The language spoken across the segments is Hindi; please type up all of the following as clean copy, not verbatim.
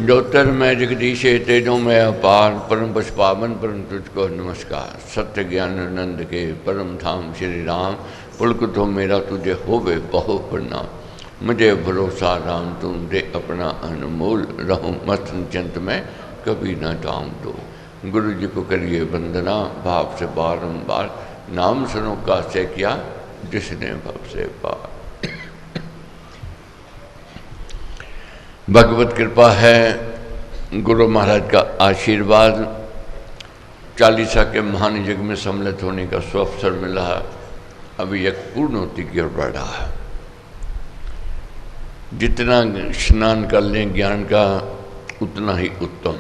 ज्योतिर्मय जगदीशे तेजोमय अपार परम पुष्प पावन परम तुझको नमस्कार। सत्य ज्ञान आनंद के परम धाम श्री राम पुलक तो मेरा तुझे होवे बहु प्रणाम। मुझे भरोसा राम तुम दे अपना अनमोल रहूं मत चिंत में कभी न जाऊं तो। गुरु जी को करिए वंदना भाव से बारंबार, नाम सुनो का से किया जिसने भव से पार। भगवत कृपा है, गुरु महाराज का आशीर्वाद, चालीसा के महान यज्ञ में सम्मिलित होने का सुअवसर मिला। अभी एक पूर्णोत्ति की ओर बढ़ रहा है। जितना स्नान कर लें ज्ञान का उतना ही उत्तम,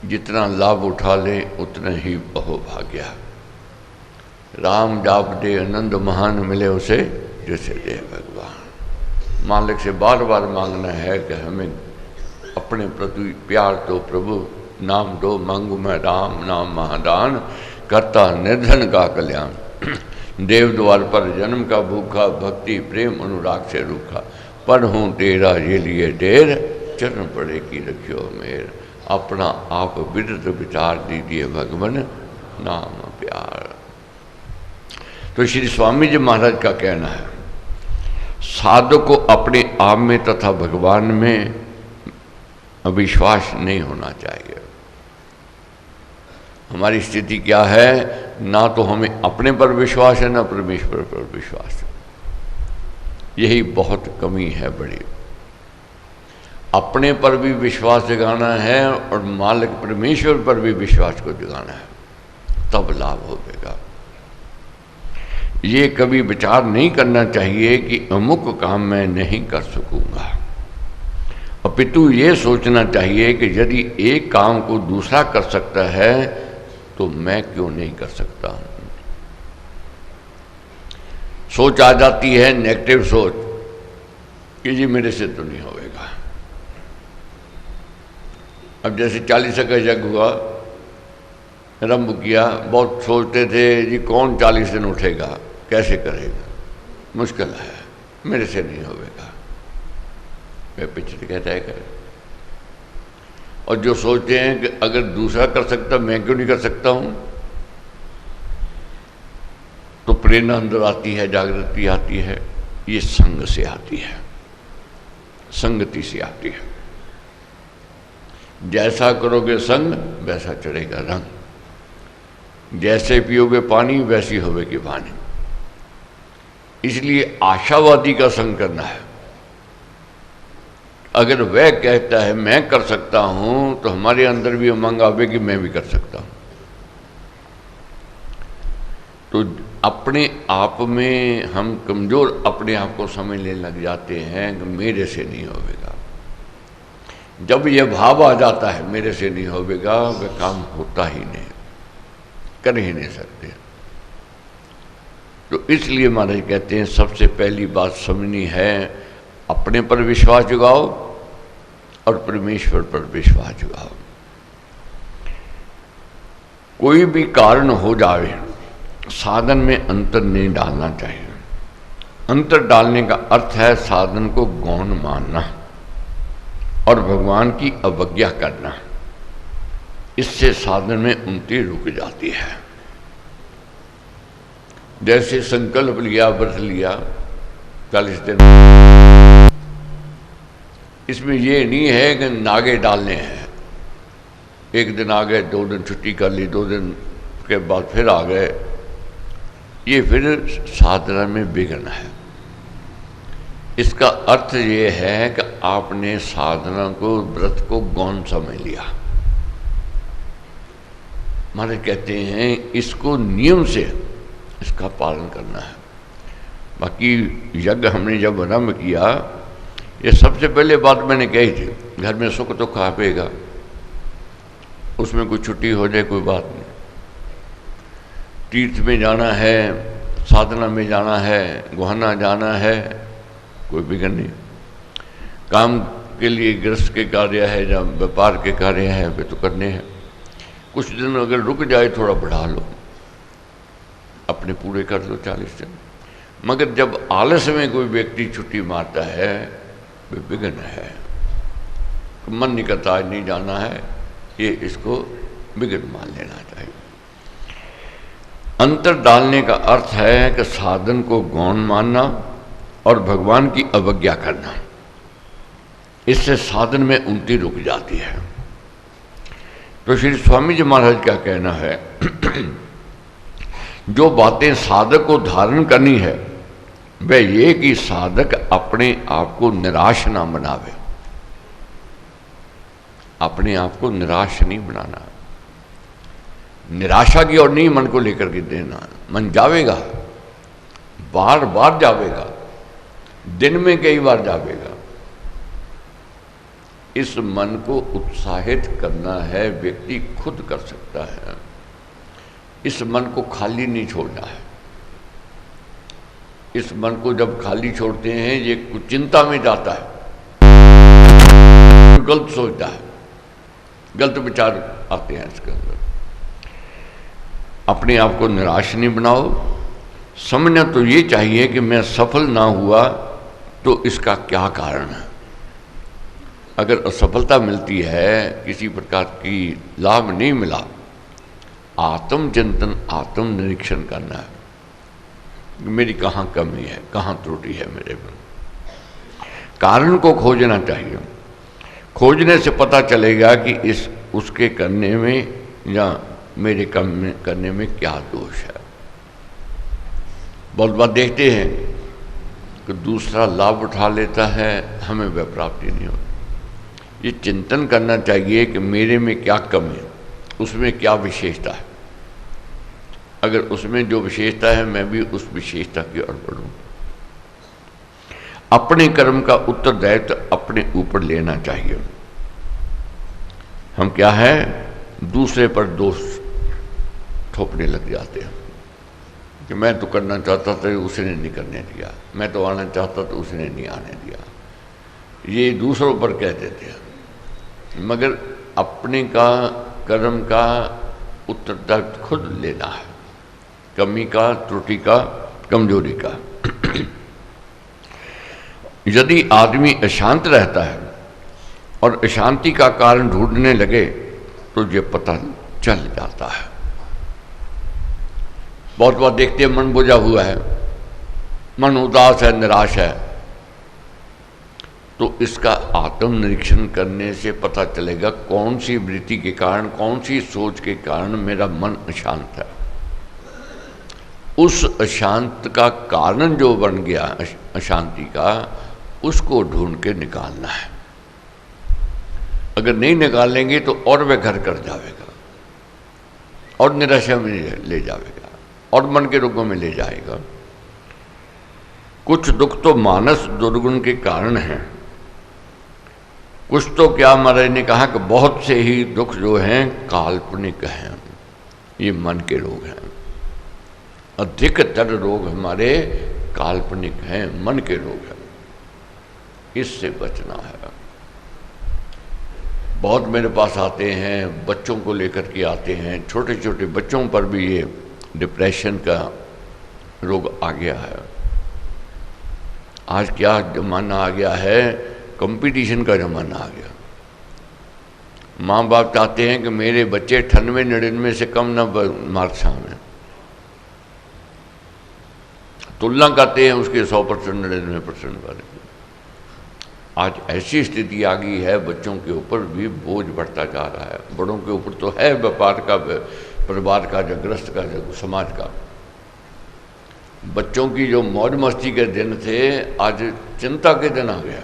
जितना लाभ उठा ले उतना ही बहुभाग्य। राम जाप दे आनंद महान मिले उसे जैसे दे भगवान। मालिक से बार बार मांगना है कि हमें अपने प्रति प्यार दो प्रभु, नाम दो मांगू मैं राम नाम महादान, करता निर्धन का कल्याण। देव द्वार पर जन्म का भूखा, भक्ति प्रेम अनुराग से रूखा। पर हूँ तेरा ये लिए ढेर, चरण पड़े की रखियो मेर। अपना आप विरत विचार दीजिए भगवान नाम प्यार। तो श्री स्वामी जी महाराज का कहना है, साधक को अपने आप में तथा भगवान में अविश्वास नहीं होना चाहिए। हमारी स्थिति क्या है, ना तो हमें अपने पर विश्वास है ना परमेश्वर पर विश्वास है। यही बहुत कमी है बड़ी। अपने पर भी विश्वास जगाना है और मालिक परमेश्वर पर भी विश्वास को जगाना है, तब लाभ होगा। ये कभी विचार नहीं करना चाहिए कि अमुक काम मैं नहीं कर सकूंगा, अपितु ये सोचना चाहिए कि यदि एक काम को दूसरा कर सकता है तो मैं क्यों नहीं कर सकता। सोच आ जाती है नेगेटिव सोच कि जी मेरे से तो नहीं होगा। अब जैसे 40 का यज्ञ हुआ, आरंभ किया, बहुत सोचते थे जी कौन 40 दिन उठेगा, कैसे करेगा, मुश्किल है, मेरे से नहीं होगा, वे पिछले कहता है करे। और जो सोचते हैं कि अगर दूसरा कर सकता मैं क्यों नहीं कर सकता हूं, तो प्रेरणा अंदर आती है, जागृति आती है। ये संग से आती है, संगति से आती है। जैसा करोगे संग वैसा चढ़ेगा रंग, जैसे पियोगे पानी वैसी होगी वाणी। इसलिए आशावादी का संग करना है। अगर वह कहता है मैं कर सकता हूं तो हमारे अंदर भी उमंग आवे कि मैं भी कर सकता हूं। तो अपने आप में हम कमजोर अपने आप को समझने लग जाते हैं कि मेरे से नहीं होगा। जब यह भाव आ जाता है मेरे से नहीं होगा, वह काम होता ही नहीं, कर ही नहीं सकते। तो इसलिए महाराज कहते हैं सबसे पहली बात समझनी है, अपने पर विश्वास जगाओ और परमेश्वर पर विश्वास जगाओ। कोई भी कारण हो जाए, साधन में अंतर नहीं डालना चाहिए। अंतर डालने का अर्थ है साधन को गौण मानना और भगवान की अवज्ञा करना। इससे साधन में उन्नति रुक जाती है। जैसे संकल्प लिया, व्रत लिया 40 दिन, इसमें ये नहीं है कि नागे डालने हैं। एक दिन आ गए, 2 दिन छुट्टी कर ली, 2 दिन के बाद फिर आ गए, ये फिर साधना में विघ्न है। इसका अर्थ ये है कि आपने साधना को, व्रत को गौण समझ लिया। महाराज कहते हैं इसको नियम से इसका पालन करना है। बाकी यज्ञ हमने जब आरंभ किया, ये सबसे पहले बात मैंने कही थी, घर में सुख तो खापेगा, उसमें कोई छुट्टी हो जाए कोई बात नहीं। तीर्थ में जाना है, साधना में जाना है, गुहाना जाना है, कोई बिगड़ नहीं। काम के लिए गृहस्थ के कार्य है या व्यापार के कार्य है वे तो करने हैं। कुछ दिन अगर रुक जाए थोड़ा बढ़ा लो, अपने पूरे कर लो 40 दिन। मगर जब आलस में कोई व्यक्ति छुट्टी मारता है वे विघ्न है। मन नहीं करता आज नहीं जाना है, ये इसको विघ्न मान लेना चाहिए। अंतर डालने का अर्थ है कि साधन को गौण मानना और भगवान की अवज्ञा करना। इससे साधन में उन्नति रुक जाती है। तो श्री स्वामी जी महाराज का कहना है जो बातें साधक को धारण करनी है वह ये कि साधक अपने आप को निराश ना बनावे। अपने आप को निराश नहीं बनाना, निराशा की ओर नहीं मन को लेकर के देना। मन जावेगा, बार बार जावेगा, दिन में कई बार जावेगा। इस मन को उत्साहित करना है व्यक्ति खुद कर सकता है। इस मन को खाली नहीं छोड़ना है। इस मन को जब खाली छोड़ते हैं ये कुछ चिंता में जाता है, गलत सोचता है, गलत विचार आते हैं इसके अंदर। अपने आप को निराश नहीं बनाओ। समझना तो ये चाहिए कि मैं सफल ना हुआ तो इसका क्या कारण है। अगर असफलता मिलती है, किसी प्रकार की लाभ नहीं मिला, आत्मचिंतन आत्म निरीक्षण करना है। मेरी कहाँ कमी है, कहाँ त्रुटि है मेरे में। कारण को खोजना चाहिए। खोजने से पता चलेगा कि इस उसके करने में या मेरे करने में क्या दोष है। बहुत बार देखते हैं कि दूसरा लाभ उठा लेता है, हमें वह प्राप्ति नहीं होती। ये चिंतन करना चाहिए कि मेरे में क्या कमी है, उसमें क्या विशेषता है। अगर उसमें जो विशेषता है मैं भी उस विशेषता की ओर बढ़ूं। अपने कर्म का उत्तरदायित्व अपने ऊपर लेना चाहिए। हम क्या है, दूसरे पर दोष थोपने लग जाते हैं कि मैं तो करना चाहता था उसने नहीं करने दिया, मैं तो आना चाहता था उसने नहीं आने दिया। ये दूसरों पर कह देते हैं, मगर अपने का कर्म का उत्तरदायित्व खुद लेना है। कमी का, त्रुटि का, कमजोरी का। यदि आदमी अशांत रहता है और अशांति का कारण ढूंढने लगे तो ये पता चल जाता है। बहुत बार देखते हैं मन बुझा हुआ है, मन उदास है, निराश है, तो इसका आत्म निरीक्षण करने से पता चलेगा कौन सी वृत्ति के कारण, कौन सी सोच के कारण मेरा मन अशांत है। उस अशांत का कारण जो बन गया अशांति का, उसको ढूंढ के निकालना है। अगर नहीं निकालेंगे तो और वह घर कर जाएगा और निराशा में ले जाएगा और मन के रोगों में ले जाएगा। कुछ दुख तो मानस दुर्गुण के कारण हैं, कुछ तो क्या महाराज ने कहा कि बहुत से ही दुख जो हैं काल्पनिक हैं। ये मन के रोग हैं। अधिकतर रोग हमारे काल्पनिक हैं, मन के रोग हैं। इससे बचना है। बहुत मेरे पास आते हैं, बच्चों को लेकर के आते हैं। छोटे छोटे बच्चों पर भी ये डिप्रेशन का रोग आ गया है। आज क्या जमाना आ गया है, कंपटीशन का जमाना आ गया। माँ बाप चाहते हैं कि मेरे बच्चे 98-99 से कम ना मार्क्स आवें। तुलना करते हैं उसके 100% 99% वाले। आज ऐसी स्थिति आ गई है, बच्चों के ऊपर भी बोझ बढ़ता जा रहा है। बड़ों के ऊपर तो है व्यापार का, परिवार का, जगृहस्थ का, समाज का। बच्चों की जो मौज मस्ती के दिन थे, आज चिंता के दिन आ गया।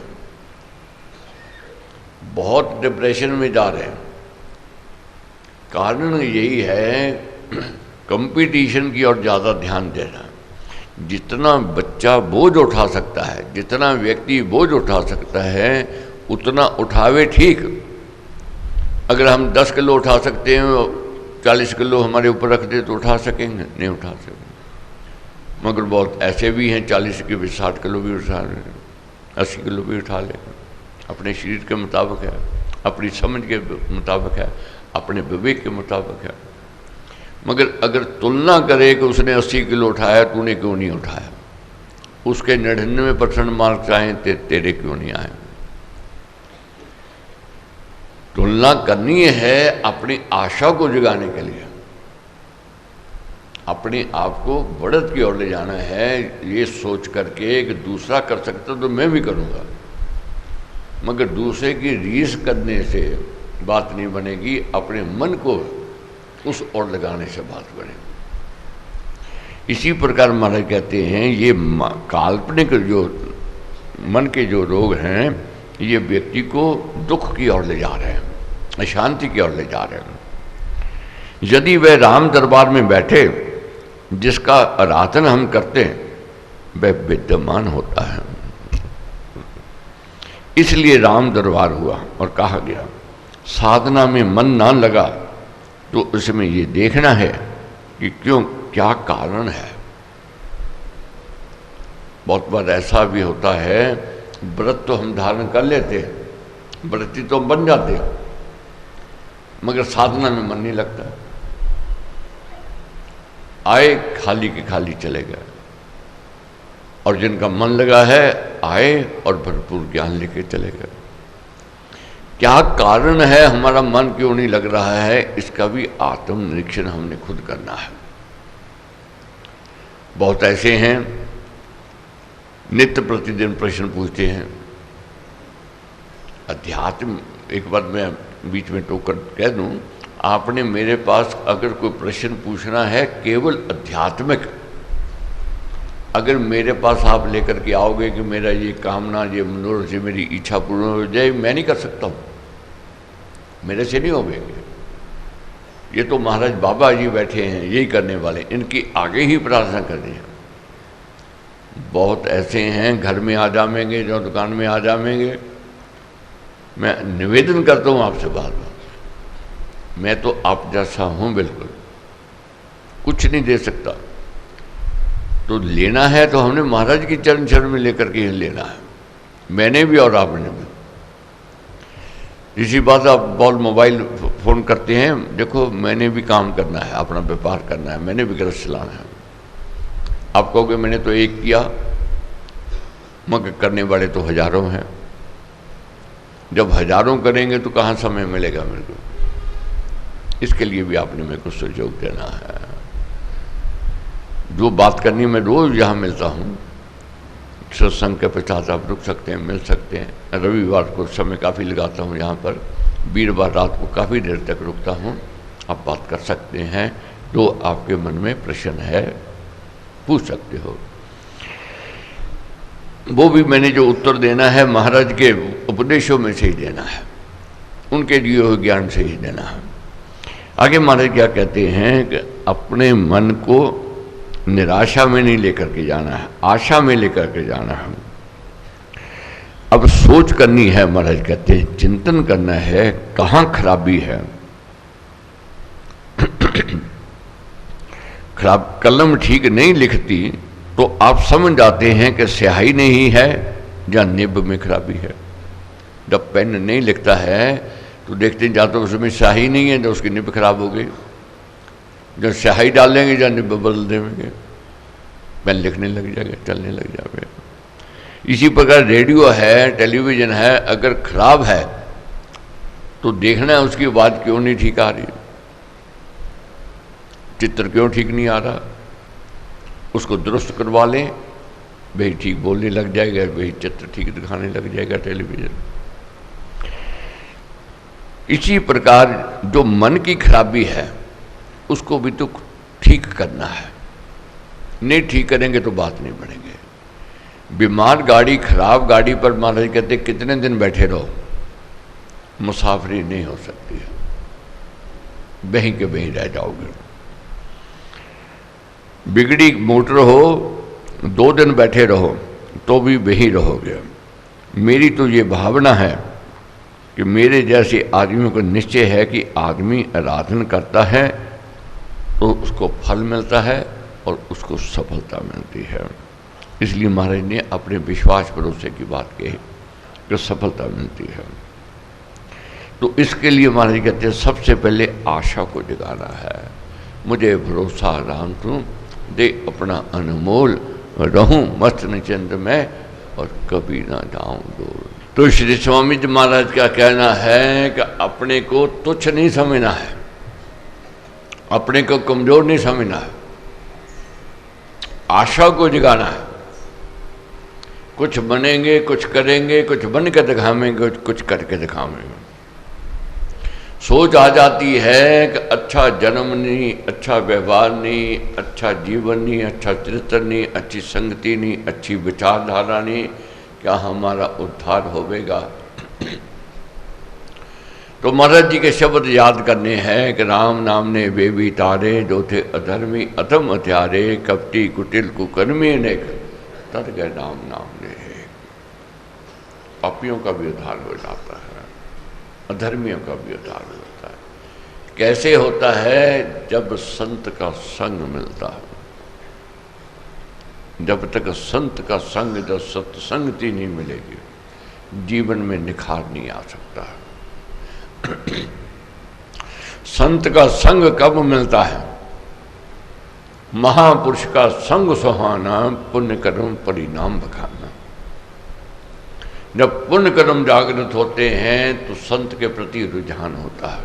बहुत डिप्रेशन में जा रहे हैं। कारण यही है कंपटीशन की ओर ज़्यादा ध्यान देना। जितना बच्चा बोझ उठा सकता है, जितना व्यक्ति बोझ उठा सकता है, उतना उठावे ठीक। अगर हम 10 किलो उठा सकते हैं, 40 किलो हमारे ऊपर रख दे तो उठा सकेंगे? नहीं उठा सकेंगे। मगर बहुत ऐसे भी हैं 40 के भी 60 किलो भी उठा लेंगे, 80 किलो भी उठा लेंगे। अपने शरीर के मुताबिक है, अपनी समझ के मुताबिक है, अपने विवेक के मुताबिक है। मगर अगर तुलना करे कि उसने 80 किलो उठाया, तूने क्यों नहीं उठाया, उसके 99% मार्क्स आए तेरे क्यों नहीं आए। तुलना करनी है अपनी आशा को जगाने के लिए, अपने आप को बढ़त की ओर ले जाना है, ये सोच करके कि दूसरा कर सकता तो मैं भी करूँगा। मगर दूसरे की रीस करने से बात नहीं बनेगी, अपने मन को उस ओर लगाने से बात बनेगी। इसी प्रकार महाराज कहते हैं ये काल्पनिक जो मन के जो रोग हैं ये व्यक्ति को दुख की ओर ले जा रहे हैं, अशांति की ओर ले जा रहे हैं। यदि वह राम दरबार में बैठे जिसका आराधन हम करते हैं वह विद्यमान होता है। इसलिए राम दरबार हुआ और कहा गया साधना में मन ना लगा तो उसमें ये देखना है कि क्यों, क्या कारण है। बहुत बार ऐसा भी होता है, व्रत तो हम धारण कर लेते हैं, व्रती तो हम बन जाते हैं, मगर साधना में मन नहीं लगता। आए खाली के खाली चले गए, और जिनका मन लगा है आए और भरपूर ज्ञान लेके चले गए। क्या कारण है, हमारा मन क्यों नहीं लग रहा है, इसका भी आत्मनिरीक्षण हमने खुद करना है। बहुत ऐसे हैं नित्य प्रतिदिन प्रश्न पूछते हैं। अध्यात्म, एक बार मैं बीच में टोकर कह दूं, आपने मेरे पास अगर कोई प्रश्न पूछना है केवल आध्यात्मिक, अगर मेरे पास आप लेकर के आओगे कि मेरा ये कामना, ये मनोरथ, ये मेरी इच्छा पूर्ण हो जाए, मैं नहीं कर सकता हूँ, मेरे से नहीं होंगे। ये तो महाराज बाबा जी बैठे हैं यही करने वाले, इनकी आगे ही प्रार्थना करनी है। बहुत ऐसे हैं घर में आ जाएंगे, जो दुकान में आ जाएंगे। मैं निवेदन करता हूँ आपसे बात, मैं तो आप जैसा हूँ, बिल्कुल कुछ नहीं दे सकता। तो लेना है तो हमने महाराज की चरण शरण में लेकर के लेना है, मैंने भी और आपने भी। इसी बात आप बहुत मोबाइल फ़ोन करते हैं, देखो मैंने भी काम करना है, अपना व्यापार करना है, मैंने भी गृहस्थ चलाना है। आप कहोगे मैंने तो एक किया, मगर करने वाले तो हजारों हैं। जब हजारों करेंगे तो कहाँ समय मिलेगा मेरे को। इसके लिए भी आपने मेरे को सहयोग देना है। जो बात करनी मैं रोज़ यहाँ मिलता हूँ, सत्संग के पश्चात आप रुक सकते हैं, मिल सकते हैं। रविवार को समय काफ़ी लगाता हूँ यहाँ पर, वीरवार रात को काफ़ी देर तक रुकता हूँ, आप बात कर सकते हैं। जो आपके मन में प्रश्न है पूछ सकते हो। वो भी मैंने जो उत्तर देना है महाराज के उपदेशों में से ही देना है, उनके दिए हुए ज्ञान से ही देना है। आगे महाराज क्या कहते हैं कि अपने मन को निराशा में नहीं लेकर के जाना है, आशा में लेकर के जाना है। अब सोच करनी है, महाराज कहते हैं चिंतन करना है कहाँ खराबी है। खराब कलम ठीक नहीं लिखती तो आप समझ जाते हैं कि स्याही नहीं है या निब में खराबी है। जब पेन नहीं लिखता है तो देखते हैं, या तो उसमें स्याही नहीं है तो उसकी निब खराब हो गई। जब स्याही डालेंगे या निब बदल देंगे, पेन लिखने लग जाएगा, चलने लग जाएगा। इसी प्रकार रेडियो है, टेलीविज़न है, अगर खराब है तो देखना है उसकी आवाज़ क्यों नहीं ठीक आ रही, चित्र क्यों ठीक नहीं आ रहा, उसको दुरुस्त करवा लें, वही ठीक बोलने लग जाएगा, वही चित्र ठीक दिखाने लग जाएगा टेलीविज़न। इसी प्रकार जो मन की खराबी है उसको भी तो ठीक करना है। नहीं ठीक करेंगे तो बात नहीं बढ़ेंगे। बीमार गाड़ी, खराब गाड़ी पर महाराज कहते कितने दिन बैठे रहो, मुसाफरी नहीं हो सकती है, वहीं के वहीं रह जाओगे। बिगड़ी मोटर हो, 2 दिन बैठे रहो तो भी वहीं रहोगे। मेरी तो ये भावना है कि मेरे जैसे आदमियों को निश्चय है कि आदमी आराधन करता है तो उसको फल मिलता है और उसको सफलता मिलती है। इसलिए महाराज ने अपने विश्वास भरोसे की बात कही कि सफलता मिलती है। तो इसके लिए महाराज कहते हैं सबसे पहले आशा को जगाना है। मुझे भरोसा राम तू दे अपना अनमोल, रहूं मस्त निश्चिंत में और कभी ना जाऊं दूर। तो श्री स्वामी जी महाराज का कहना है कि अपने को तुच्छ नहीं समझना है, अपने को कमजोर नहीं समझना है, आशा को जगाना है। कुछ बनेंगे, कुछ करेंगे, कुछ बन के दिखाएंगे, कुछ करके दिखाएंगे। सोच आ जाती है कि अच्छा जन्म नहीं, अच्छा व्यवहार नहीं, अच्छा जीवन नहीं, अच्छा चरित्र नहीं, अच्छी संगति नहीं, अच्छी विचारधारा नहीं, क्या हमारा उद्धार होवेगा? तो महाराज जी के शब्द याद करने हैं कि राम नाम ने वे भी तारे, जो थे अधर्मी अधम हत्यारे, कपटी कुटिल कुकर्मी अनेक, तर गए राम नाम ने। पापियों का भी उद्धार हो जाता है, अधर्मियों का भी उद्धार होता है। कैसे होता है? जब संत का संग मिलता है। जब तक संत का संग, जब सत्संगति नहीं मिलेगी, जीवन में निखार नहीं आ सकता है। संत का संग कब मिलता है? महापुरुष का संग सुहाना, पुण्य कर्म परिणाम बखाना। जब पुण्य कर्म जागृत होते हैं तो संत के प्रति रुझान होता है,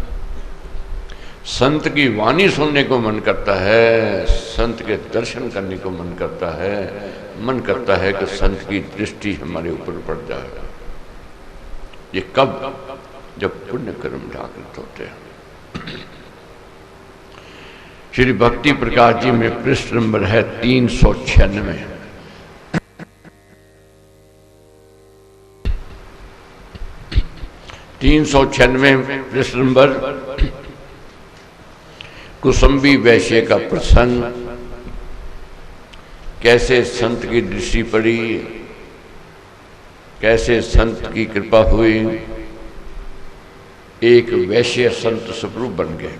संत की वाणी सुनने को मन करता है, संत के दर्शन करने को मन करता है कि संत की दृष्टि हमारे ऊपर पड़ जाएगा। ये कब? जब पुण्य कर्म जागृत होते हैं। श्री भक्ति प्रकाश जी में पृष्ठ नंबर है 396। पृष्ठ नंबर, कुसुम्बी वैश्य का प्रसंग। कैसे संत की दृष्टि पड़ी, कैसे संत की कृपा हुई, एक वैश्य संत स्वरूप बन गए।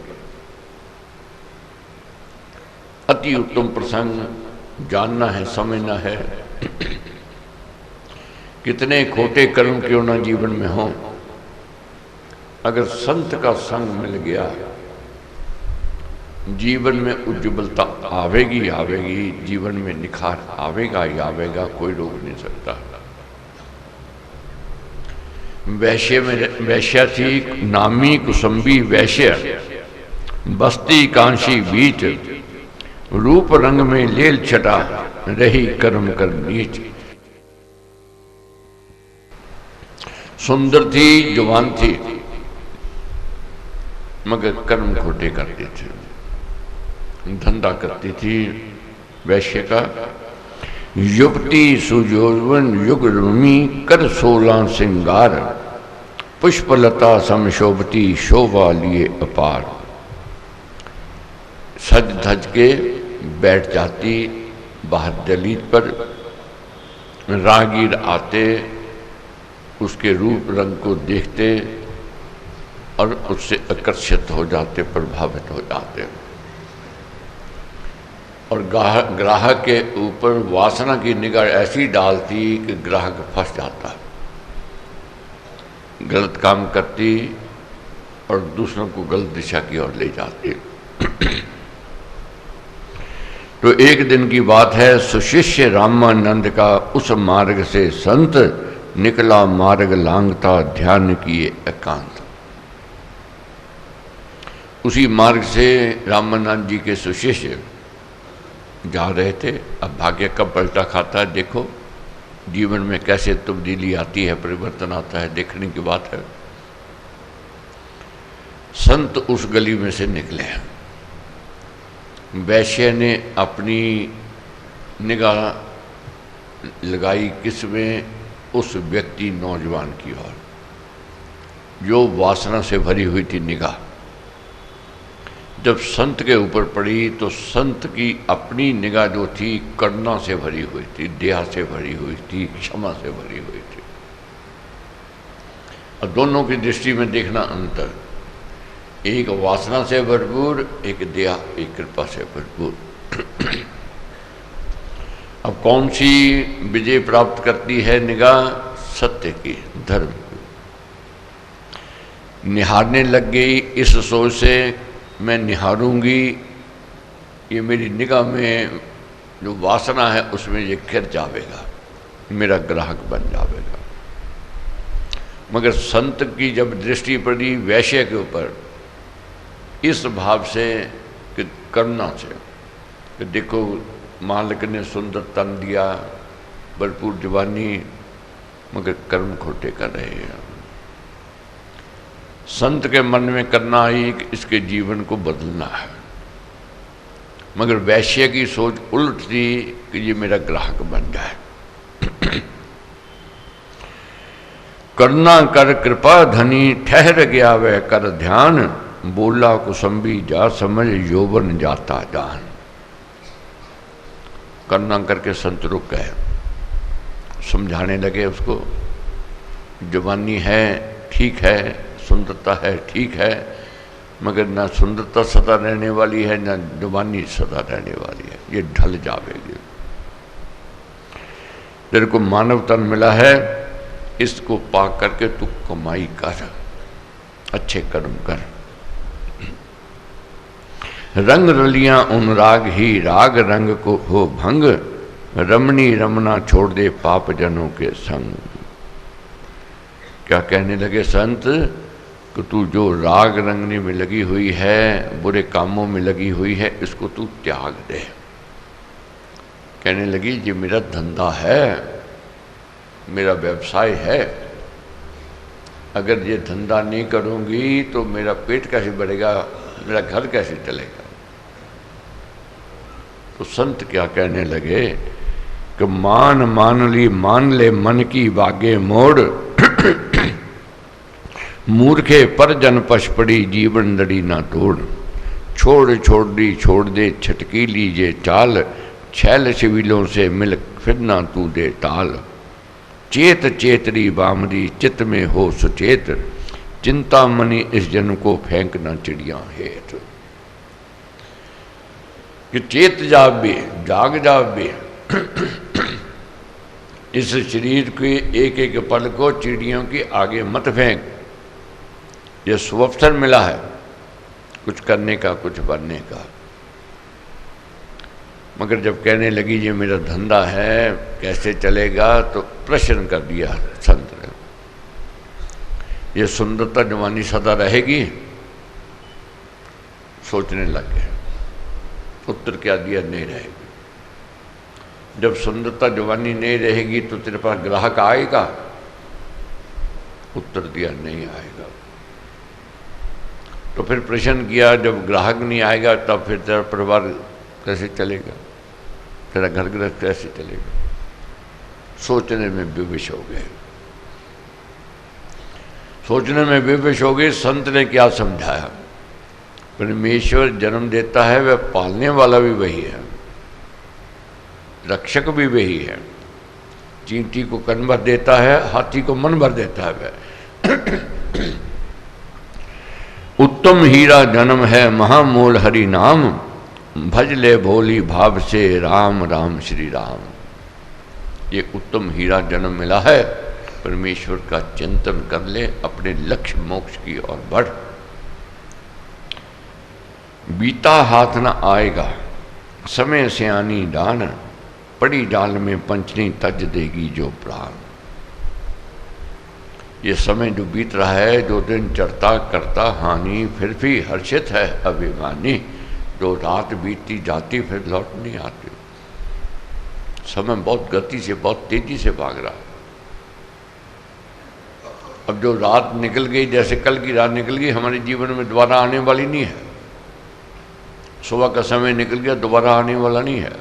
अति उत्तम प्रसंग, जानना है, समझना है। कितने खोटे कर्म क्यों ना जीवन में हो, अगर संत का संग मिल गया, जीवन में उज्ज्वलता आवेगी आवेगी, जीवन में निखार आवेगा ही आवेगा, कोई रोक नहीं सकता। वैश्य थी नामी कुसुम्बी वैश्य, बस्ती कांशी बीच, रूप रंग में लेल छटा, रही कर्म कर नीच। सुंदर थी, जवान थी, मगर कर्म खोटे करती थी। धंधा करती थी वैश्य का। युवती सुजोवन युग रूमी, कर 16 श्रृंगार, पुष्पलता समशोभती, शोभा लिए अपार। सज धज के बैठ जाती बाहर दलीत पर, रागीर आते, उसके रूप रंग को देखते और उससे आकर्षित हो जाते, प्रभावित हो जाते, और ग्राहक के ऊपर वासना की निगाह ऐसी डालती कि ग्राहक फंस जाता, गलत काम करती और दूसरों को गलत दिशा की ओर ले जाती। तो एक दिन की बात है, सुशिष्य रामानंद का उस मार्ग से संत निकला, मार्ग लांघता, ध्यान किए एकांत। उसी मार्ग से रामानंद जी के सुशिष्य जा रहे थे। अब भाग्य कब पलटा खाता है, देखो जीवन में कैसे तब्दीली आती है, परिवर्तन आता है, देखने की बात है। संत उस गली में से निकले। वैश्य ने अपनी निगाह लगाई किसमें? उस व्यक्ति नौजवान की ओर, जो वासना से भरी हुई थी निगाह। जब संत के ऊपर पड़ी तो संत की अपनी निगाह जो थी करुणा से भरी हुई थी, दया से भरी हुई थी, क्षमा से भरी हुई थी। और दोनों की दृष्टि में देखना अंतर, एक वासना से भरपूर, एक दया, एक कृपा से भरपूर। अब कौन सी विजय प्राप्त करती है निगाह? सत्य की, धर्म की। निहारने लग गई इस सोच से, मैं निहारूंगी, ये मेरी निगाह में जो वासना है उसमें ये खिर जावेगा, मेरा ग्राहक बन जावेगा। मगर संत की जब दृष्टि पड़ी वैश्य के ऊपर, इस भाव से कि करुणा से, कि देखो मालिक ने सुंदर तन दिया, भरपूर जवानी, मगर कर्म खोटे कर रहे हैं। संत के मन में करना आई कि इसके जीवन को बदलना है, मगर वैश्य की सोच उल्ट थी कि ये मेरा ग्राहक बन जाए। करना कर कृपा धनी, ठहर गया वह कर ध्यान, बोला कुसुम्भी जा समझ यौवन जाता जान। करना करके संत रुक गए, समझाने लगे उसको, जवानी है ठीक है, सुंदरता है ठीक है, मगर ना सुंदरता सदा रहने वाली है, ना जवानी सदा रहने वाली है, ये ढल जावेगी। तेरे को मानव तन मिला है, इसको पा करके तू कमाई कर, अच्छे कर्म कर। रंग रलियां उन राग ही, राग रंग को हो भंग, रमणी रमना छोड़ दे पाप जनों के संग। क्या कहने लगे संत कि तू जो राग रंगने में लगी हुई है, बुरे कामों में लगी हुई है, इसको तू त्याग दे। कहने लगी ये मेरा धंधा है, मेरा व्यवसाय है, अगर ये धंधा नहीं करूंगी तो मेरा पेट कैसे बढ़ेगा, मेरा घर कैसे चलेगा। तो संत क्या कहने लगे कि मान ले मन की बागे मोड़, मूर्खे पर जन पश पड़ी जीवन लड़ी ना तोड़। छोड़ दे छटकी लीजे चाल, छैल शिविलों से मिल फिर ना तू दे ताल। चेत चेतरी बामरी चित्त में हो सुचेत, चिंता मनी इस जन को फेंकना चिड़िया हेत। कि चेत जावे जाग जावे, इस शरीर के एक एक पल को चिड़ियों की आगे मत फेंक। ये सुअवसर मिला है कुछ करने का, कुछ बनने का। मगर जब कहने लगी ये मेरा धंधा है, कैसे चलेगा, तो प्रश्न कर दिया संत ने, ये सुंदरता जवानी सदा रहेगी? सोचने लग गए। उत्तर क्या दिया, नहीं रहेगी। जब सुंदरता जवानी नहीं रहेगी तो तेरे पास ग्राहक आएगा? उत्तर दिया नहीं आएगा। तो फिर प्रश्न किया, जब ग्राहक नहीं आएगा तब फिर तेरा परिवार कैसे चलेगा, तेरा घर गृहस्थ कैसे चलेगा? सोचने में विवश हो गए, सोचने में विवश हो गए। संत ने क्या समझाया, परमेश्वर जन्म देता है, वह पालने वाला भी वही है, रक्षक भी वही है। चींटी को कन भर देता है, हाथी को मन भर देता है वह। उत्तम हीरा जन्म है महामूल हरि नाम, भज ले भोली भाव से राम राम श्री राम। ये उत्तम हीरा जन्म मिला है, परमेश्वर का चिंतन कर ले, अपने लक्ष्य मोक्ष की ओर बढ़। बीता हाथ न आएगा समय सियानी दान, पड़ी जाल में पंचनी तज देगी जो प्राण। ये समय जो बीत रहा है, जो दिन चढ़ता करता हानि, फिर भी हर्षित है अभिमानी। जो रात बीतती जाती फिर लौट नहीं आती। समय बहुत गति से, बहुत तेजी से भाग रहा है। अब जो रात निकल गई, जैसे कल की रात निकल गई, हमारे जीवन में दोबारा आने वाली नहीं है। सुबह का समय निकल गया, दोबारा आने वाला नहीं है।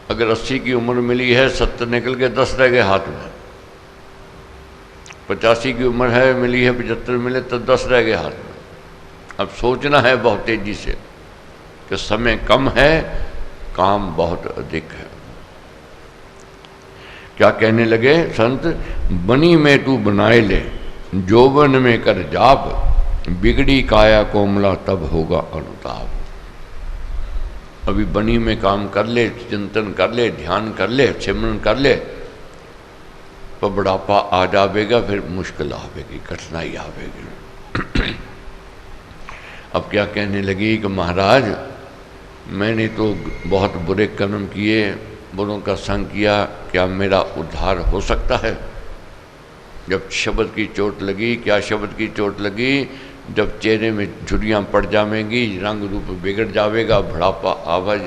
अगर 80 की उम्र मिली है, 70 निकल के 10 रह गए हाथ में। 85 की उम्र है, मिली है 75 मिले तो 10 रह गए हाथ में। अब सोचना है बहुत तेजी से कि समय कम है, काम बहुत अधिक है। क्या कहने लगे संत, बनी में तू बनाए ले, जोबन में कर जाप, बिगड़ी काया कोमला तब होगा अनुताप। अभी बनी में काम कर ले, चिंतन कर ले, ध्यान कर ले, सिमरन कर ले, तो बुढ़ापा आ जाएगा, फिर मुश्किल आवेगी, कठिनाई आवेगी। अब क्या कहने लगी कि महाराज, मैंने तो बहुत बुरे कर्म किए, बुरों का संग किया, क्या मेरा उद्धार हो सकता है? जब शब्द की चोट लगी, क्या शब्द की चोट लगी? जब चेहरे में झुर्रियाँ पड़ जावेंगी, रंग रूप बिगड़ जाएगा, बुढ़ापा आवे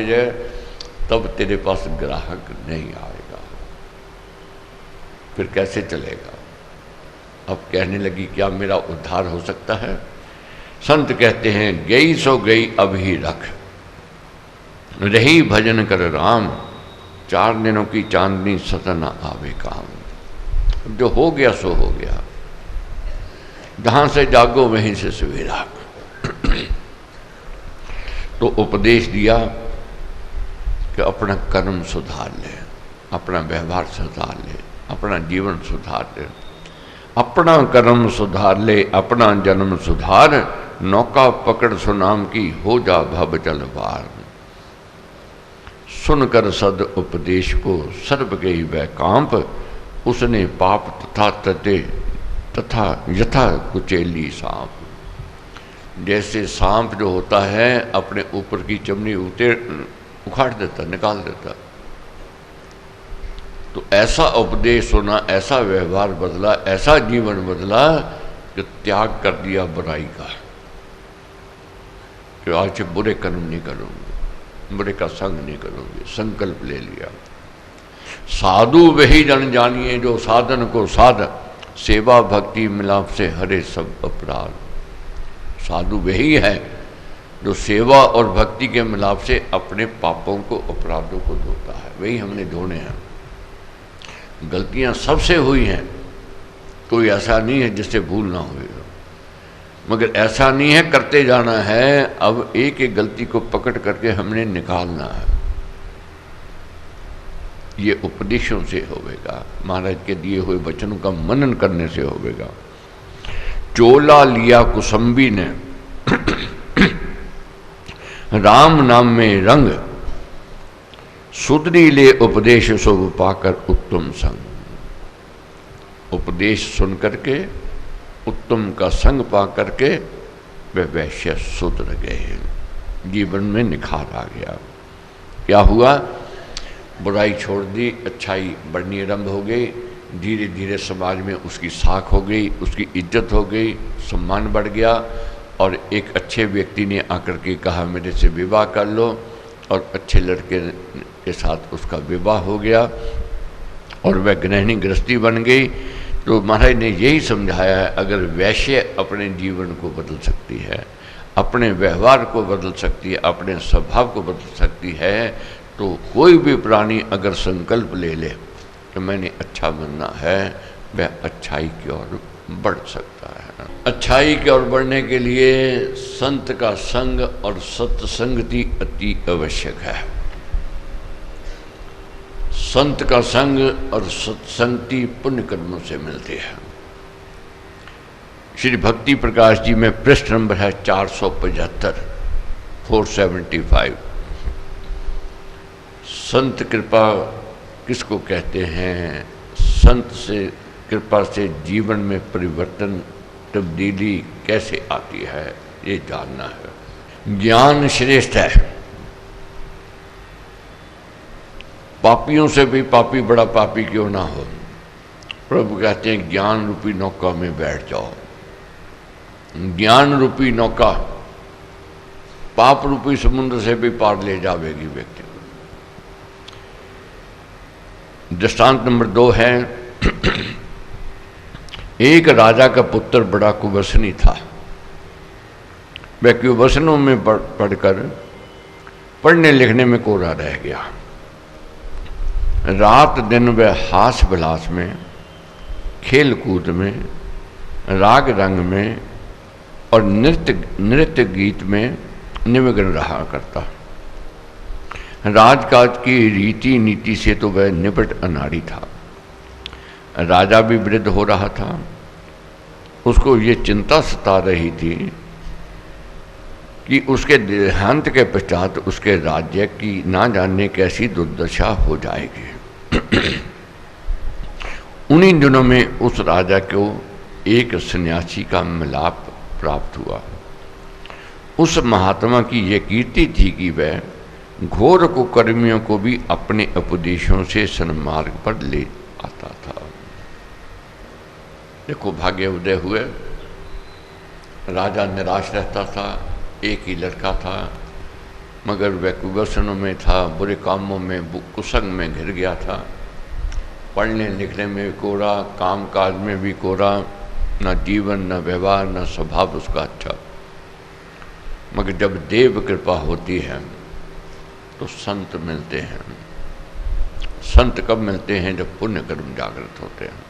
जाए, तब तेरे पास ग्राहक नहीं आएगा, फिर कैसे चलेगा? अब कहने लगी क्या मेरा उद्धार हो सकता है? संत कहते हैं गई सो गई अब ही रख, रही भजन कर राम, 4 दिनों की चांदनी सतना आवे काम। जो हो गया सो हो गया, जहां से जागो वहीं से सवेरा। तो उपदेश दिया कि अपना कर्म सुधार ले, अपना व्यवहार सुधार ले, अपना जीवन सुधार ले, अपना कर्म सुधार ले, अपना जन्म सुधार, नौका पकड़ सुनाम की हो जा भव जल पार। सुनकर सद उपदेश को सर्व गई वह कांप, उसने पाप तथा यथा कुचेली सांप। जैसे सांप जो होता है अपने ऊपर की चमड़ी उखाड़ देता, निकाल देता, तो ऐसा उपदेश सुना, ऐसा व्यवहार बदला, ऐसा जीवन बदला कि त्याग कर दिया बुराई का, कि आज से बुरे कर्म नहीं करूंगे, बुरे का संग नहीं करोगे, संकल्प ले लिया। साधु वही जन जानिए जो साधन को साध, सेवा भक्ति मिलाप से हरे सब अपराध। साधु वही है जो सेवा और भक्ति के मिलाप से अपने पापों को, अपराधों को धोता है। वही हमने धोने हैं। गलतियां सबसे हुई हैं, कोई ऐसा नहीं है जिससे भूल ना हुई हो, मगर ऐसा नहीं है, करते जाना है। अब एक एक गलती को पकड़ करके हमने निकालना है। ये उपदेशों से होवेगा, महाराज के दिए हुए वचनों का मनन करने से होवेगा। चोला लिया कुसुम्बी ने राम नाम में रंग, सुधरी ले उपदेश सो पाकर उत्तम संग। उपदेश सुन करके, उत्तम का संग पा करके वे वैश्य सुधर गए, जीवन में निखार आ गया। क्या हुआ? बुराई छोड़ दी, अच्छाई बढ़नी आरंभ हो गई। धीरे धीरे समाज में उसकी साख हो गई, उसकी इज्जत हो गई, सम्मान बढ़ गया। और एक अच्छे व्यक्ति ने आकर के कहा मेरे से विवाह कर लो, और अच्छे लड़के के साथ उसका विवाह हो गया और वह गृहिणी गृहस्थी बन गई। तो महाराज ने यही समझाया है, अगर वैश्य अपने जीवन को बदल सकती है, अपने व्यवहार को बदल सकती है, अपने स्वभाव को बदल सकती है, तो कोई भी प्राणी अगर संकल्प ले ले कि मैंने अच्छा बनना है, वह अच्छाई की ओर बढ़ सकता है। अच्छाई की ओर बढ़ने के लिए संत का संग और सत्संगति अति आवश्यक है। संत का संग और सत्संगति पुण्य कर्मों से मिलती है। श्री भक्ति प्रकाश जी में पृष्ठ नंबर है 475, 475। संत कृपा किसको कहते हैं? संत से कृपा से जीवन में परिवर्तन, तब्दीली कैसे आती है, ये जानना है। ज्ञान श्रेष्ठ है। पापियों से भी पापी बड़ा पापी क्यों ना हो, प्रभु कहते हैं ज्ञान रूपी नौका में बैठ जाओ। ज्ञान रूपी नौका पाप रूपी समुद्र से भी पार ले जाएगी व्यक्ति को। दृष्टांत नंबर 2 है। एक राजा का पुत्र बड़ा कुवसनी था। वह कुवसनों में पढ़कर पढ़ने लिखने में कोरा रह गया। रात दिन वह हास विलास में, खेल कूद में, राग रंग में और नृत्य गीत में निमग्न रहा करता। राजकाज की रीति नीति से तो वह निबट अनाड़ी था। राजा भी वृद्ध हो रहा था। उसको ये चिंता सता रही थी कि उसके देहांत के पश्चात उसके राज्य की ना जाने कैसी दुर्दशा हो जाएगी। उन्हीं दिनों में उस राजा को एक सन्यासी का मिलाप प्राप्त हुआ। उस महात्मा की यह कीर्ति थी कि वह घोर कुकर्मियों को भी अपने उपदेशों से सन्मार्ग पर ले आता था। देखो भाग्य उदय हुए। राजा निराश रहता था, एक ही लड़का था, मगर वह कुव्यसनों में था, बुरे कामों में, कुसंग में घिर गया था। पढ़ने लिखने में भी कोरा, काम काज में भी कोरा, न जीवन, न व्यवहार, न स्वभाव उसका अच्छा। मगर जब देव कृपा होती है तो संत मिलते हैं। संत कब मिलते हैं? जब पुण्य कर्म जागृत होते हैं।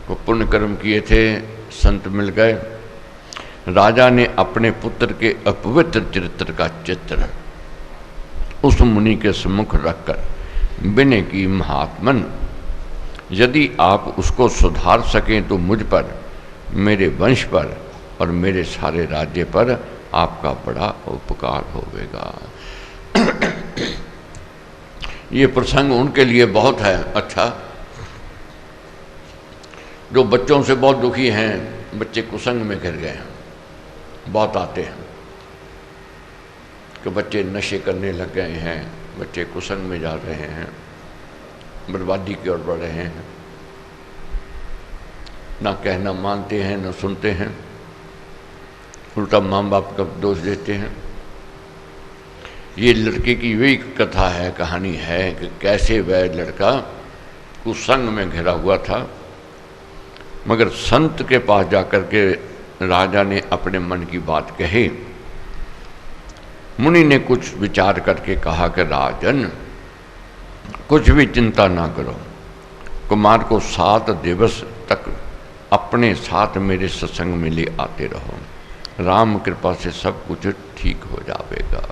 वो पुण्य कर्म किए थे, संत मिल गए। राजा ने अपने पुत्र के अपवित्र चरित्र का चित्र उस मुनि के सम्मुख रखकर विनय की, महात्मन यदि आप उसको सुधार सकें तो मुझ पर, मेरे वंश पर और मेरे सारे राज्य पर आपका बड़ा उपकार होवेगा। ये प्रसंग उनके लिए बहुत है अच्छा, जो बच्चों से बहुत दुखी हैं। बच्चे कुसंग में घिर गए हैं, बहुत आते हैं कि बच्चे नशे करने लग गए हैं, बच्चे कुसंग में जा रहे हैं, बर्बादी की ओर बढ़ रहे हैं, ना कहना मानते हैं, ना सुनते हैं, उल्टा माँ बाप का दोष देते हैं। ये लड़के की वही कथा है, कहानी है कि कैसे वह लड़का कुसंग में घिरा हुआ था, मगर संत के पास जाकर के राजा ने अपने मन की बात कही। मुनि ने कुछ विचार करके कहा कि राजन, कुछ भी चिंता ना करो, कुमार को 7 दिवस तक अपने साथ मेरे सत्संग में ले आते रहो, राम कृपा से सब कुछ ठीक हो जाएगा।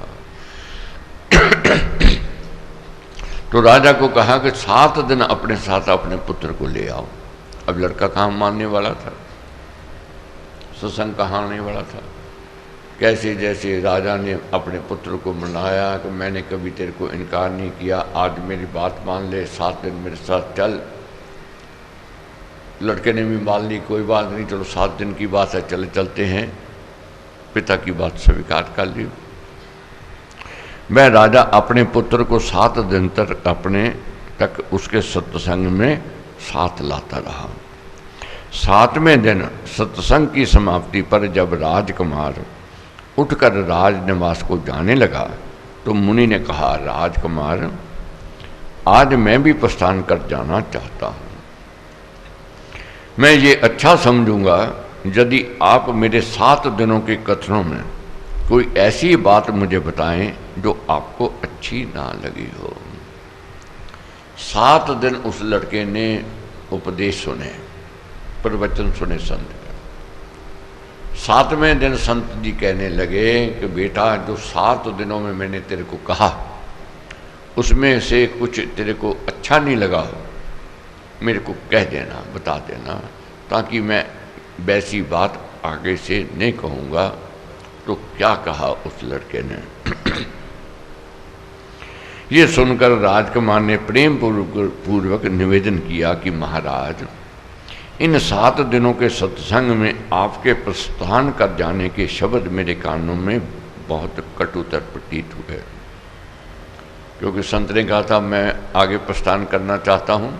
तो राजा को कहा कि 7 दिन अपने साथ अपने पुत्र को ले आओ। अब लड़का कहाँ मानने वाला था, सत्संग कहाँ आने वाला था। कैसे जैसे राजा ने अपने पुत्र को मनाया कि मैंने कभी तेरे को इनकार नहीं किया, आज मेरी बात मान ले, 7 दिन मेरे साथ चल। लड़के ने भी मान ली, कोई बात नहीं, चलो 7 दिन की बात है, चले चलते हैं। पिता की बात स्वीकार कर ली। वह राजा अपने पुत्र को 7 दिन तक उसके सत्संग में साथ लाता रहा। 7वें दिन सत्संग की समाप्ति पर जब राजकुमार उठकर राजनिवास को जाने लगा तो मुनि ने कहा, राजकुमार, आज मैं भी प्रस्थान कर जाना चाहता हूँ। मैं ये अच्छा समझूंगा यदि आप मेरे 7 दिनों के कथनों में कोई ऐसी बात मुझे बताएं जो आपको अच्छी ना लगी हो। 7 दिन उस लड़के ने उपदेश सुने, प्रवचन सुने संत का। 7वें दिन संत जी कहने लगे कि बेटा, जो 7 दिनों में मैंने तेरे को कहा उसमें से कुछ तेरे को अच्छा नहीं लगा हो, मेरे को कह देना, बता देना, ताकि मैं वैसी बात आगे से नहीं कहूँगा। तो क्या कहा उस लड़के ने? ये सुनकर राजकुमार ने प्रेम पूर्वक निवेदन किया कि महाराज, इन 7 दिनों के सत्संग में आपके प्रस्थान कर जाने के शब्द मेरे कानों में बहुत कटुतर प्रतीत हुए, क्योंकि संत ने कहा था मैं आगे प्रस्थान करना चाहता हूँ,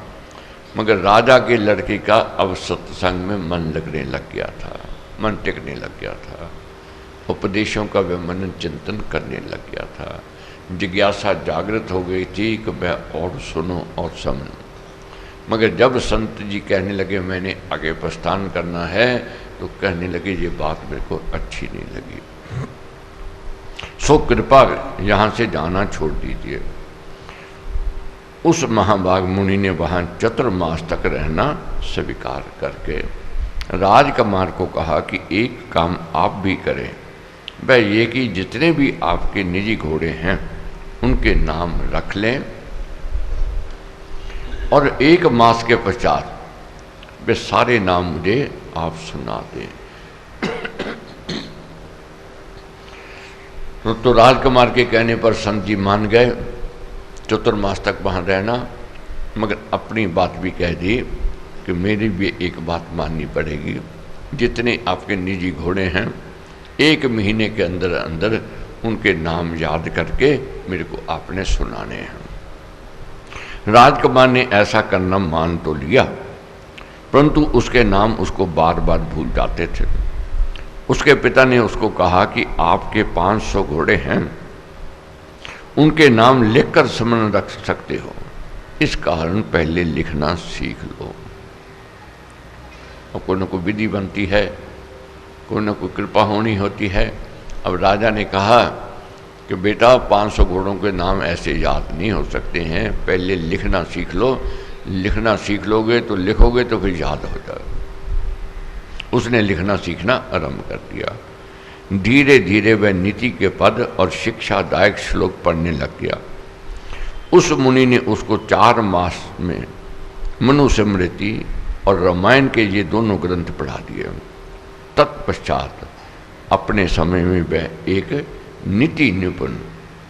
मगर राजा के लड़के का अब सत्संग में मन लगने लग गया था, मन टिकने लग गया था, उपदेशों का वह मनन चिंतन करने लग गया था, जिज्ञासा जागृत हो गई थी कि वह और सुनो और समझो। मगर जब संत जी कहने लगे मैंने आगे प्रस्थान करना है, तो कहने लगे ये बात मेरे को अच्छी नहीं लगी, सो कृपा यहाँ से जाना छोड़ दीजिए। उस महाभाग मुनि ने वहाँ चतुर्मास तक रहना स्वीकार करके राजकुमार को कहा कि एक काम आप भी करें, वह ये कि जितने भी आपके निजी घोड़े हैं उनके नाम रख लें और 1 मास के पश्चात वे सारे नाम मुझे आप सुना दें। तो राजकुमार के कहने पर संत जी मान गए, चतुर्मास तक वहाँ रहना, मगर अपनी बात भी कह दी कि मेरी भी एक बात माननी पड़ेगी, जितने आपके निजी घोड़े हैं 1 महीने के अंदर अंदर उनके नाम याद करके मेरे को आपने सुनाने हैं। राजकुमार ने ऐसा करना मान तो लिया, परंतु उसके नाम उसको बार बार भूल जाते थे। उसके पिता ने उसको कहा कि आपके 500 घोड़े हैं, उनके नाम लिखकर स्मरण रख सकते हो, इस कारण पहले लिखना सीख लो। और कोई ना कोई विधि बनती है, कोई ना कोई कृपा होनी होती है। अब राजा ने कहा कि बेटा 500 घोड़ों के नाम ऐसे याद नहीं हो सकते हैं, पहले लिखना सीख लो, लिखना सीख लोगे तो लिखोगे तो फिर याद हो जाएगा। उसने लिखना सीखना आरंभ कर दिया। धीरे धीरे वह नीति के पद और शिक्षादायक श्लोक पढ़ने लग गया। उस मुनि ने उसको 4 मास में मनुस्मृति और रामायण के ये दोनों ग्रंथ पढ़ा दिए। तत्पश्चात अपने समय में वह एक नीति निपुण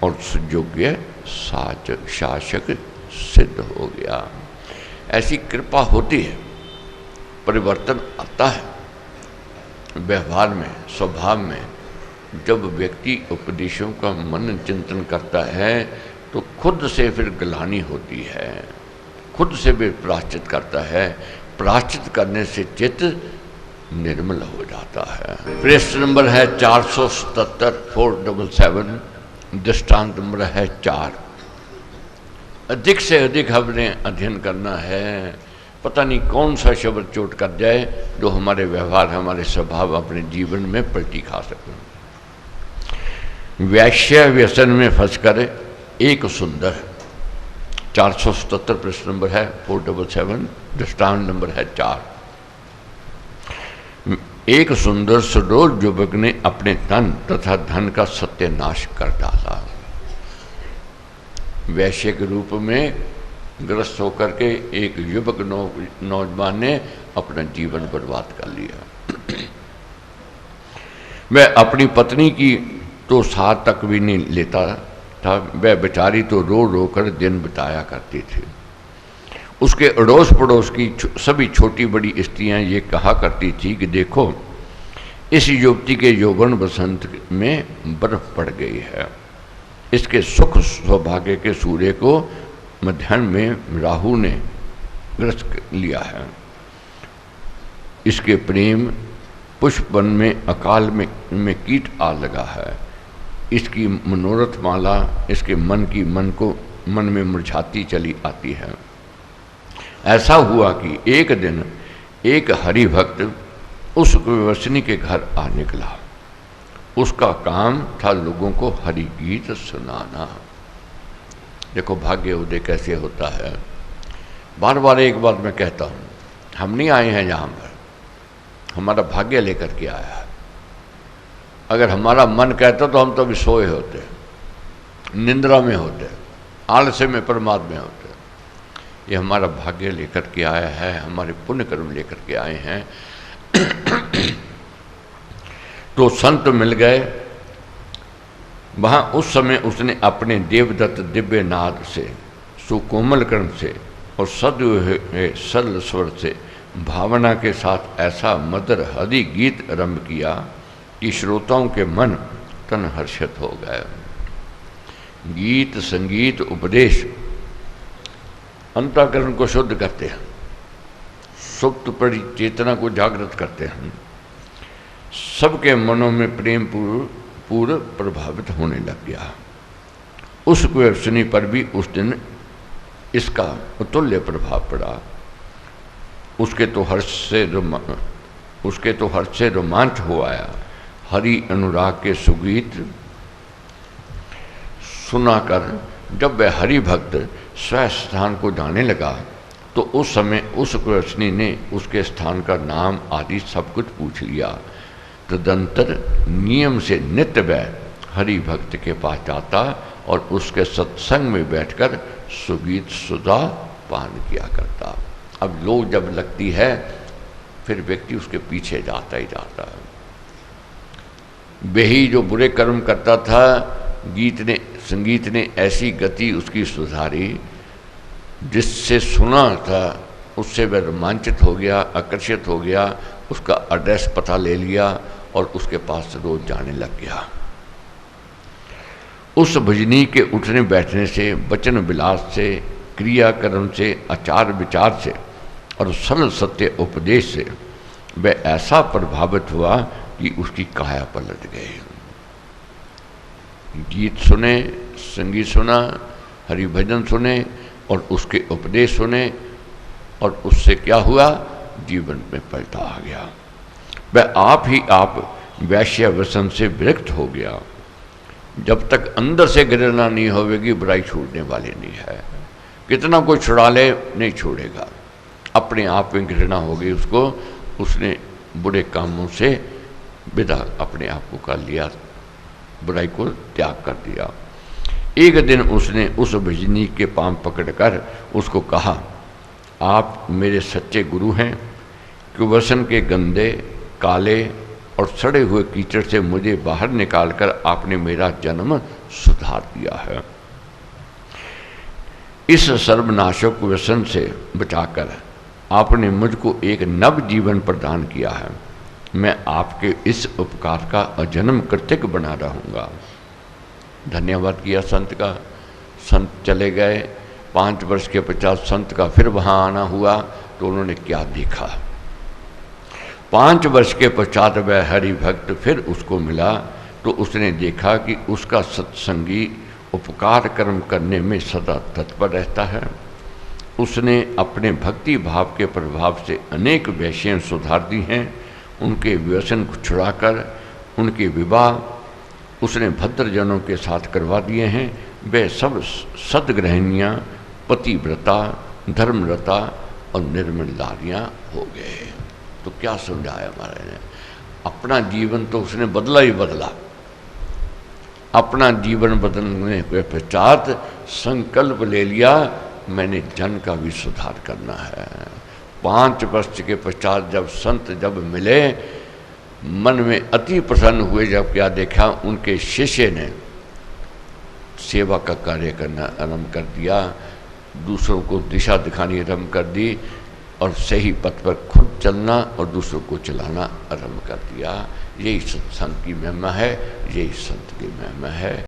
और सुयोग्य शासक सिद्ध हो गया। ऐसी कृपा होती है, परिवर्तन आता है व्यवहार में, स्वभाव में। जब व्यक्ति उपदेशों का मन चिंतन करता है तो खुद से फिर ग्लानि होती है, खुद से भी प्रायश्चित करता है। प्रायश्चित करने से चित्त निर्मल हो जाता है। पृष्ठ नंबर है 477 477, दृष्टांत नंबर है 4। अधिक से अधिक हमने अध्ययन करना है। पता नहीं कौन सा शब्द चोट कर जाए जो हमारे व्यवहार, हमारे स्वभाव, अपने जीवन में पलटी खा सके। वैश्य व्यसन में फंसकर एक सुंदर, 477 पृष्ठ नंबर है 477, दृष्टांत नंबर है 4। एक सुंदर सुडोल युवक ने अपने तन तथा धन का सत्यानाश कर डाला। वैश्य के रूप में ग्रस्त होकर के एक युवक नौजवान ने अपना जीवन बर्बाद कर लिया। वह अपनी पत्नी की तो साथ तक भी नहीं लेता था, वह बेचारी तो रो रो कर दिन बिताया करती थी। उसके अड़ोस पड़ोस की सभी छोटी बड़ी स्त्रियां ये कहा करती थी कि देखो, इस युवती के यौवन बसंत में बर्फ पड़ गई है, इसके सुख सौभाग्य के सूर्य को मध्याह्न में राहु ने ग्रस्त लिया है, इसके प्रेम पुष्पवन में अकाल में कीट आ लगा है, इसकी मनोरथ माला इसके मन में मुरझाती चली आती है। ऐसा हुआ कि एक दिन एक हरि भक्त उस कुवैश्नी के घर आ निकला। उसका काम था लोगों को हरि गीत सुनाना। देखो भाग्य उदय कैसे होता है। बार बार एक बात मैं कहता हूँ, हम नहीं आए हैं यहाँ पर, हमारा भाग्य लेकर के आया है। अगर हमारा मन कहता तो हम तो अभी सोए होते, निंद्रा में होते, आलस्य में, परमात्मा में होते। ये हमारा भाग्य लेकर के आया है, हमारे पुण्य कर्म लेकर के आए हैं। तो संत मिल गए वहाँ। उस समय उसने अपने देवदत्त दिव्य नाद से, सुकोमल कर्ण से और सरल स्वर से भावना के साथ ऐसा मधुर हरि गीत आरंभ किया कि श्रोताओं के मन तन हर्षित हो गए। गीत, संगीत, उपदेश अंतःकरण को शुद्ध करते हैं, सुप्त पड़ी चेतना को जागृत करते हैं, सबके मनों में प्रेम पूर्व प्रभावित होने लग गया। उस कुवैश्नी पर भी उस दिन इसका अतुल्य प्रभाव पड़ा। उसके तो हर्ष से रोमांच हो आया। हरि अनुराग के सुगीत सुनाकर जब वह हरि भक्त स्व स्थान को जाने लगा तो उस समय उस कुवैश्नी ने उसके स्थान का नाम आदि सब कुछ पूछ लिया। तदंतर नियम से नित्य वह हरि भक्त के पास जाता और उसके सत्संग में बैठकर सुगीत सुधा पान किया करता। अब लोग जब लगती है फिर व्यक्ति उसके पीछे जाता ही जाता है। वही जो बुरे कर्म करता था, संगीत ने ऐसी गति उसकी सुधारी जिससे सुना था उससे वह रोमांचित हो गया, आकर्षित हो गया, उसका एड्रेस पता ले लिया और उसके पास रोज जाने लग गया। उस भजनी के उठने बैठने से, वचन विलास से, क्रियाकर्म से, आचार विचार से और सरल सत्य उपदेश से वह ऐसा प्रभावित हुआ कि उसकी काया पलट गई। गीत सुने, संगीत सुना, हरि भजन सुने और उसके उपदेश सुने, और उससे क्या हुआ, जीवन में पलटा आ गया। वह आप ही आप वैश्य व्यसन से विरक्त हो गया। जब तक अंदर से घृणा नहीं होगी, बुराई छूटने वाली नहीं है। कितना कोई छुड़ा ले, नहीं छोड़ेगा। अपने आप में घृणा हो गई उसको, उसने बुरे कामों से विदा अपने आप को कर लिया, बुराई को त्याग कर दिया। एक दिन उसने उस भजनी के पांव पकड़कर उसको कहा, आप मेरे सच्चे गुरु हैं, कुव्यसन के गंदे, काले और सड़े हुए कीचड़ से मुझे बाहर निकालकर आपने मेरा जन्म सुधार दिया है। इस सर्वनाशक व्यसन से बचाकर आपने मुझको एक नव जीवन प्रदान किया है। मैं आपके इस उपकार का अजन्म कृतज्ञ बना रहूँगा। धन्यवाद किया संत का। संत चले गए। 5 वर्ष के पश्चात संत का फिर वहाँ आना हुआ तो उन्होंने क्या देखा। 5 वर्ष के पश्चात वह हरि भक्त फिर उसको मिला तो उसने देखा कि उसका सत्संगी उपकार कर्म करने में सदा तत्पर रहता है। उसने अपने भक्ति भाव के प्रभाव से अनेक वैश्यें सुधार दी हैं। उनके व्यसन को छुड़ाकर उनके विवाह उसने भद्रजनों के साथ करवा दिए हैं। वे सब सदगृहिणियाँ, पतिव्रता, धर्मरता और निर्मल नारियाँ हो गए। तो क्या समझाया हमारे ने, अपना जीवन तो उसने बदला ही बदला। अपना जीवन बदलने के पश्चात संकल्प ले लिया, मैंने जन का भी सुधार करना है। 5 वर्ष के पश्चात जब संत जब मिले, मन में अति प्रसन्न हुए। जब क्या देखा, उनके शिष्य ने सेवा का कार्य करना आरंभ कर दिया, दूसरों को दिशा दिखानी आरंभ कर दी और सही पथ पर खुद चलना और दूसरों को चलाना आरंभ कर दिया। यही सत्संग की महिमा है, यही संत की महिमा है।